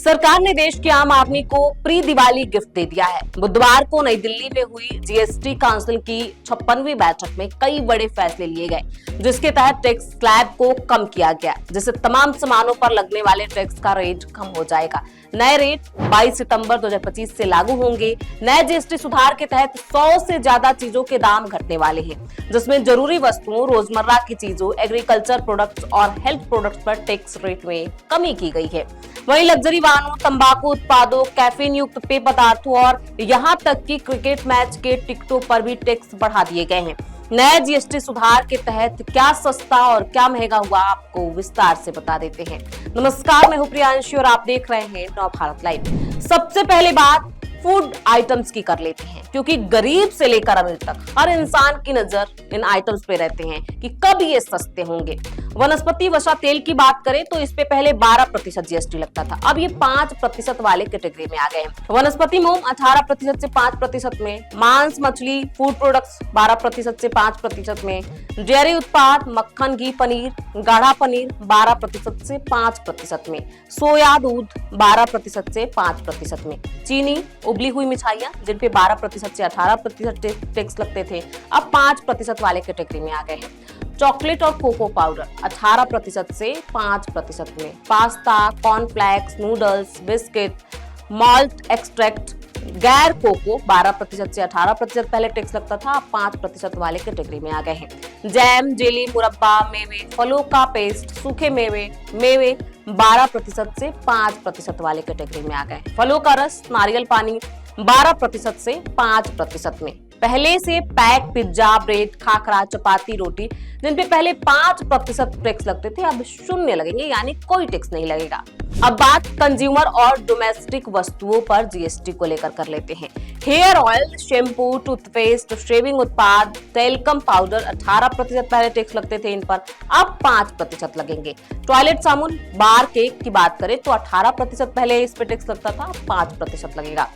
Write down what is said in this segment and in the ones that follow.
सरकार ने देश के आम आदमी को प्री दिवाली गिफ्ट दे दिया है। बुधवार को नई दिल्ली में हुई जीएसटी काउंसिल की 56वीं बैठक में कई बड़े फैसले लिए गए, जिसके तहत टैक्स स्लैब को कम किया गया, जिससे तमाम सामानों पर लगने वाले टैक्स का रेट कम हो जाएगा। नए रेट 22 सितंबर 2025 से लागू होंगे। नए जीएसटी सुधार के तहत 100 से ज्यादा चीजों के दाम घटने वाले हैं, जिसमें जरूरी वस्तुओं, रोजमर्रा की चीजों, एग्रीकल्चर प्रोडक्ट्स और हेल्थ प्रोडक्ट्स पर टैक्स रेट में कमी की गई है। वहीं लग्जरी वाहनों, तंबाकू उत्पादों, कैफीन युक्त पेय पदार्थों और यहाँ तक कि क्रिकेट मैच के टिकटों पर भी टैक्स बढ़ा दिए गए हैं। नए जीएसटी सुधार के तहत क्या सस्ता और क्या महंगा हुआ, आपको विस्तार से बता देते हैं। नमस्कार, मैं हूं प्रियांशी और आप देख रहे हैं नव भारत लाइव। सबसे पहले बात फूड आइटम्स की कर लेते हैं, क्योंकि गरीब से लेकर अमीर तक हर इंसान की नजर इन आइटम्स पे रहते हैं कि कब ये सस्ते होंगे। वनस्पति वसा तेल की बात करें तो इस पे पहले 12% जीएसटी लगता था, अब ये 5% वाले कैटेगरी में आ गए हैं। वनस्पति मोम 18% से 5% में, मांस, मछली, फूड प्रोडक्ट्स 12% से 5% में, डेयरी उत्पाद, मक्खन, घी, पनीर, गाढ़ा पनीर 12% से 5% में, सोया दूध 12% से 5% में, चीनी, उबली हुई मिठाइयां जिन पे 12% से 18% टैक्स लगते थे, अब 5% वाले कैटेगरी में आ गए हैं। चॉकलेट और कोको पाउडर 18% से 5% में, pasta, cornflakes, noodles, biscuit, malt extract, गैर कोको 12% से 18% पहले टैक्स लगता था, अब 5% वाले कैटेगरी में आ गए हैं। जैम, जेली, मुरब्बा, मेवे, फलों का पेस्ट, सूखे मेवे 12% से 5% वाले कैटेगरी में आ गए हैं। फलों का रस, नारियल पानी 12% से 5% में। पहले से पैक पिज्जा, ब्रेड, खाखरा, चपाती, रोटी जिन पे पहले 5% टैक्स लगते थे, अब 0 लगेंगे, यानी कोई टैक्स नहीं लगेगा। अब बात कंज्यूमर और डोमेस्टिक वस्तुओं पर जीएसटी को लेकर कर लेते हैं। Hair oil, shampoo, toothpaste, shaving उत्पाद, टेल्कम पाउडर 18% पहले टैक्स लगते थे, इन पर अब 5% लगेंगे। टॉयलेट साबुन, बार, केक की बात करें तो 18% पहले इस पे टैक्स लगता था, 5% लगेगा।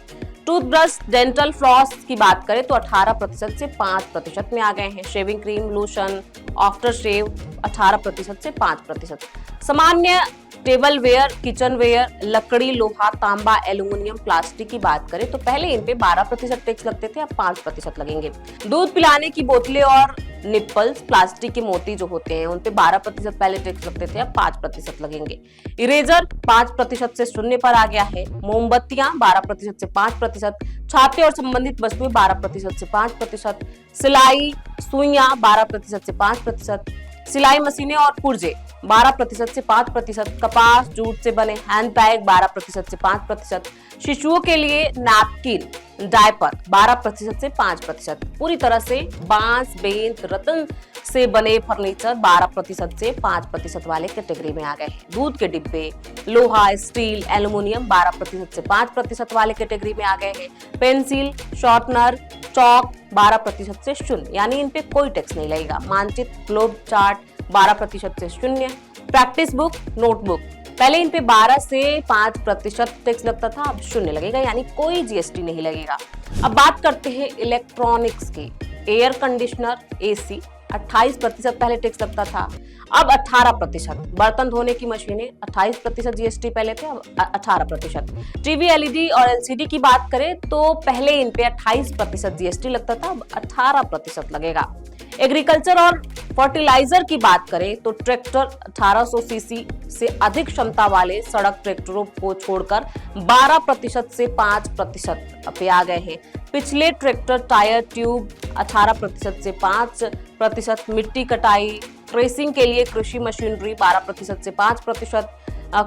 टूथब्रश, डेंटल फ्लॉस की बात करें तो 18% से 5% में आ गए हैं। Shaving cream, lotion, after shave 18% से 5%। सामान्य टेबल वेयर, किचन वेयर, लकड़ी, लोहा, तांबा, एल्यूमिनियम, प्लास्टिक की बात करें तो पहले इन पे 12% टैक्स लगते थे, अब 5% लगेंगे। दूध पिलाने की बोतलें और निप्पल्स, प्लास्टिक के मोती जो होते हैं उन पे 12% पहले टैक्स लगते थे, अब 5% लगेंगे। इरेजर 5% से 0 पर आ गया है। मोमबत्तियां 12% से 5%, छाते और संबंधित वस्तुएं 12% से 5%, सिलाई सुइयां 12% से 5%, सिलाई मशीनें और पुर्जे 12% से 5%, कपास, जूट से बने हैंडबैग 12% से 5%, शिशुओं के लिए नैपकिन, डायपर 12% से 5%, पूरी तरह से बांस, बेंत, रत्न से बने फर्नीचर 12% से 5% वाले कैटेगरी में आ गए हैं। दूध के डिब्बे, लोहा, स्टील, एल्यूमिनियम 12% से 5% वाले कैटेगरी में आ गए हैं। पेंसिल, शॉर्पनर, चौक 12% से 0, यानी इन पे कोई टैक्स नहीं लगेगा। मानचित्र, ग्लोब चार्ट 12% से 0। प्रैक्टिस बुक, नोटबुक पहले इन पे 12 से 5% टैक्स लगता था, अब 0 लगेगा, यानी कोई जीएसटी नहीं लगेगा। अब बात करते हैं इलेक्ट्रॉनिक्स की। एयर कंडीशनर, एसी 28% पहले टैक्स लगता था, अब 18%। बर्तन धोने की मशीनें 28% जीएसटी पहले थे, अब 18%। टीवी, एलईडी और एलसीडी की बात करें तो पहले इन पे 28% जीएसटी लगता था, अब 18% लगेगा। एग्रीकल्चर और फर्टिलाइजर की बात करें तो ट्रैक्टर 1800 सीसी से अधिक क्षमता वाले सड़क ट्रैक्टरों को छोड़कर 12% से 5% पे आ गए हैं। पिछले ट्रैक्टर, टायर, ट्यूब 18% से 5%, मिट्टी कटाई, ट्रेसिंग के लिए कृषि मशीनरी 12% से 5%,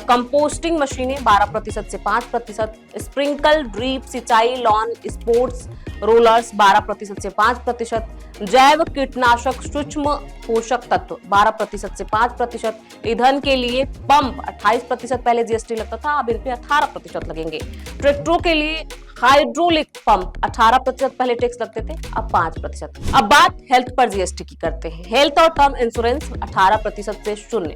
कंपोस्टिंग मशीनें 12% से 5%, स्प्रिंकल, ड्रीप सिंचाई, लॉन स्पोर्ट्स रोलर्स 12% से 5%, जैव कीटनाशक, सूक्ष्म पोषक तत्व 12% से 5%, ईंधन के लिए पंप 28% पहले जीएसटी लगता था, अब इन पे 18% लगेंगे। ट्रैक्टरों के लिए हाइड्रोलिक पंप 18% पहले टैक्स लगते थे, अब 5%। अब बात हेल्थ पर जीएसटी की करते हैं। हेल्थ और टर्म इंश्योरेंस 18% से 0,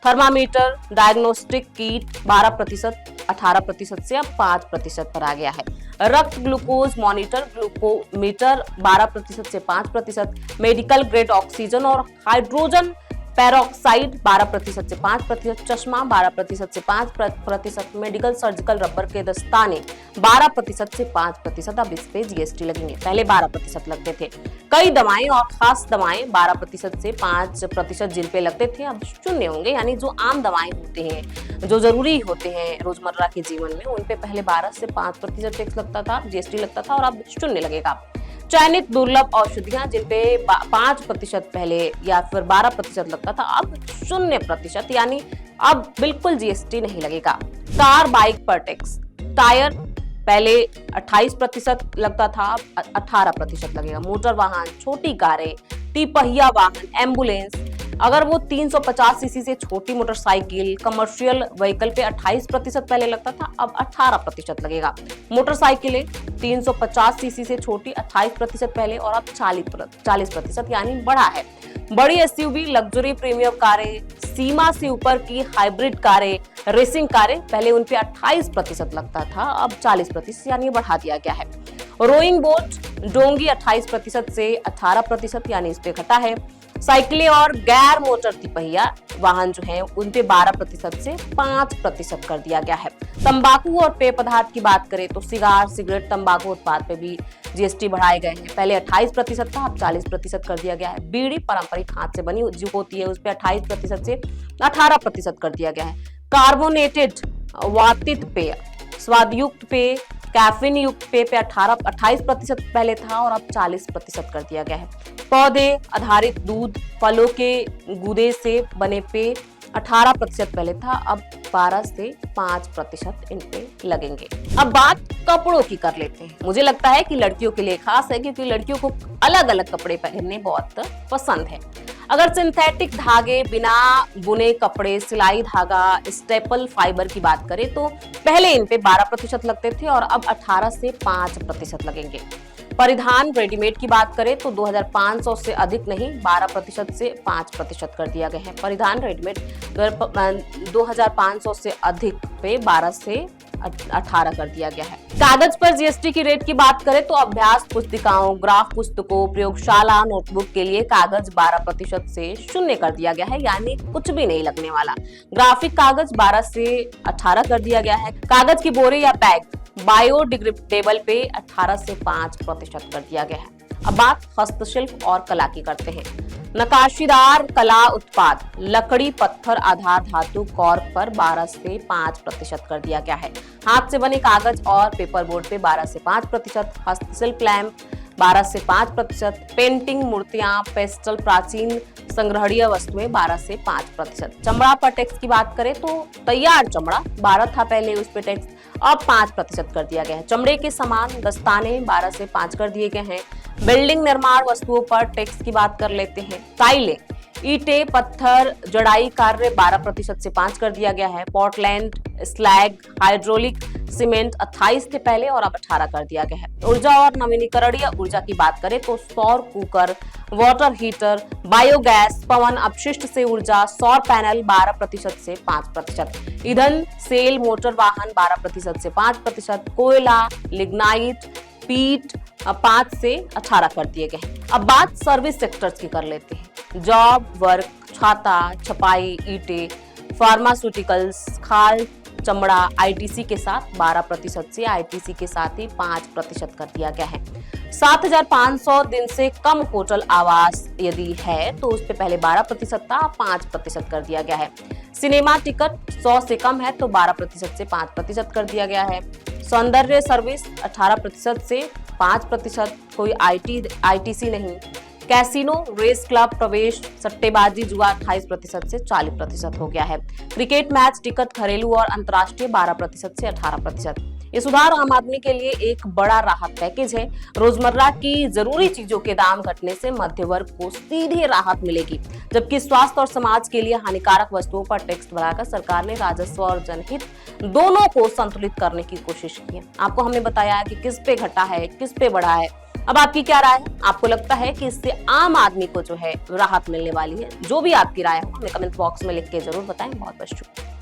थर्मामीटर, डायग्नोस्टिक किट 12%, 18% से अब 5% पर आ गया है। रक्त ग्लूकोज मॉनिटर, ग्लूकोमीटर 12% से 5%, मेडिकल ग्रेड ऑक्सीजन और हाइड्रोजन पेरोक्साइड 12% से 5%, चश्मा 12% से 5%, मेडिकल सर्जिकल रबर के दस्ताने 12% से 5%। अब इस पे जीएसटी लगेंगे, पहले 12% लगते थे। कई दवाएं और खास दवाएं 12% से 5% जिन पे लगते थे अब शून्य होंगे, यानी जो आम दवाएं होते हैं, जो जरूरी होते हैं रोजमर्रा के जीवन में, उन पे पहले 12 से 5% टैक्स लगता था, जीएसटी लगता था, और अब शून्य लगेगा। चयनित दुर्लभ औषधियां जिन पे 5% पहले या फिर 12% लगता था, अब 0%, यानी अब बिल्कुल जीएसटी नहीं लगेगा। कार बाइक पर टैक्स, टायर पहले 28% लगता था, अब 18% लगेगा। मोटर वाहन, छोटी कारें, तिपहिया वाहन, एम्बुलेंस, अगर वो 350 सीसी से छोटी मोटरसाइकिल, कमर्शियल व्हीकल पे 28% पहले लगता था, अब 18% लगेगा। मोटरसाइकिलें 350 सीसी से छोटी 28% पहले, और अब 40%, यानी बढ़ा है। बड़ी एसयूवी, लग्जरी प्रीमियम कारें, सीमा से ऊपर की हाइब्रिड कारें, रेसिंग कारें, पहले उन पे 28% लगता था, अब 40%, यानी बढ़ा दिया गया है। रोइंग बोट, डोंगी 28% से 18%, यानी इस पे घटा है। साइकिलें और गैर मोटर तिपहिया वाहन जो है उन पे 12% से 5% कर दिया गया है। तंबाकू और पेय पदार्थ की बात करें तो सिगार, सिगरेट, तंबाकू उत्पाद पे भी जीएसटी बढ़ाए गए हैं। पहले 28% था, अब 40% कर दिया गया है। बीड़ी पारंपरिक हाथ से बनी जो होती है उस पे 28% से 18% कर दिया गया है। कार्बोनेटेड वातित पेय, स्वादयुक्त पेय, कैफीन युक्त पेय पे 28% पहले था, और अब 40% कर दिया गया है। पौधे आधारित दूध, फलों के गूदे से बने पेय 18% पहले था, अब 12 से 5% इन पे लगेंगे। अब बात कपड़ों की कर लेते हैं। मुझे लगता है कि लड़कियों के लिए खास है, क्योंकि लड़कियों को अलग अलग कपड़े पहनने बहुत पसंद है। अगर सिंथेटिक धागे, बिना बुने कपड़े, सिलाई धागा, स्टेपल फाइबर की बात करें तो पहले इन पे 12% लगते थे, और अब 18 से 5% लगेंगे। परिधान रेडीमेड की बात करें तो 2500 से अधिक नहीं, 12% से 5% कर दिया गया है। परिधान रेडीमेड 2500 से अधिक पे 12 से 18 कर दिया गया है। कागज पर जीएसटी की रेट की बात करें तो अभ्यास पुस्तिकाओं, ग्राफ पुस्तकों, प्रयोगशाला नोटबुक के लिए कागज 12% से 0 कर दिया गया है, यानी कुछ भी नहीं लगने वाला। ग्राफिक कागज 12 से 18 कर दिया गया है। कागज की बोरे या बैग बायोडिग्रेडेबल पे 18 से 5% कर दिया गया है। अब बात हस्तशिल्प और कला की करते हैं। नकाशीदार कला उत्पाद, लकड़ी, पत्थर, आधार धातु, कॉर्क पर 12 से 5% कर दिया गया है। हाथ से बने कागज और पेपर बोर्ड पे 12 से 5%, हस्तशिल्प लैंप 12 से 5%, पेंटिंग, मूर्तियां, पेस्टल, प्राचीन संग्रहणीय वस्तुएं 12 से 5%। चमड़ा पर टैक्स की बात करें तो तैयार चमड़ा 12 था पहले, उस पे टैक्स अब 5% कर दिया गया है। चमड़े के सामान, दस्ताने 12 से 5 कर दिए गए हैं। बिल्डिंग निर्माण वस्तुओं पर टैक्स की बात कर लेते हैं। टाइलें, ईंटें, पत्थर, जड़ाई कार्य 12% से 5 कर दिया गया है। पोर्टलैंड, स्लैग, हाइड्रोलिक सीमेंट 28 थे पहले, और अब 18 कर दिया गया है। ऊर्जा और नवीनीकरणीय ऊर्जा की बात करें तो सौर कुकर, वाटर हीटर, बायोगैस, पवन अपशिष्ट से ऊर्जा, सौर पैनल 12% से 5%, ईंधन, सेल, मोटर वाहन 12% से 5%, कोयला, लिग्नाइट, पीट 5 से 18 कर दिए गए हैं। अब बात सर्विस सेक्टर्स की कर लेते हैं। जॉब, वर्क, छाता, छपाई, ईंटें, फार्मास्यूटिकल्स, खाल, चमड़ा, आईटीसी के साथ 12% से आईटीसी के साथ ही 5% कर दिया गया है। 7500 दिन से कम होटल आवास यदि है तो उस पे पहले 12% था, 5% कर दिया गया है। सिनेमा टिकट 100 से कम है तो 12% से 5% कर दिया गया है। सौंदर्य सर्विस 18% से 5%, कोई आईटीसी नहीं। कैसीनो, रेस क्लब प्रवेश, सट्टेबाजी, जुआ 28% से 40% हो गया है। क्रिकेट मैच टिकट घरेलू और अंतर्राष्ट्रीय 12% से 18%। ये सुधार आम आदमी के लिए एक बड़ा राहत पैकेज है। रोजमर्रा की जरूरी चीजों के दाम घटने से मध्य वर्ग को सीधी राहत मिलेगी, जबकि स्वास्थ्य और समाज के लिए हानिकारक वस्तुओं पर टैक्स बढ़ाकर सरकार ने राजस्व और जनहित दोनों को संतुलित करने की कोशिश की है। आपको हमने बताया कि किस पे घटा है, किस पे बढ़ा है। अब आपकी क्या राय है? आपको लगता है कि इससे आम आदमी को जो है राहत मिलने वाली है? जो भी आपकी राय हो हमें कमेंट बॉक्स में लिख के जरूर बताएं। बहुत बहुत शुक्रिया।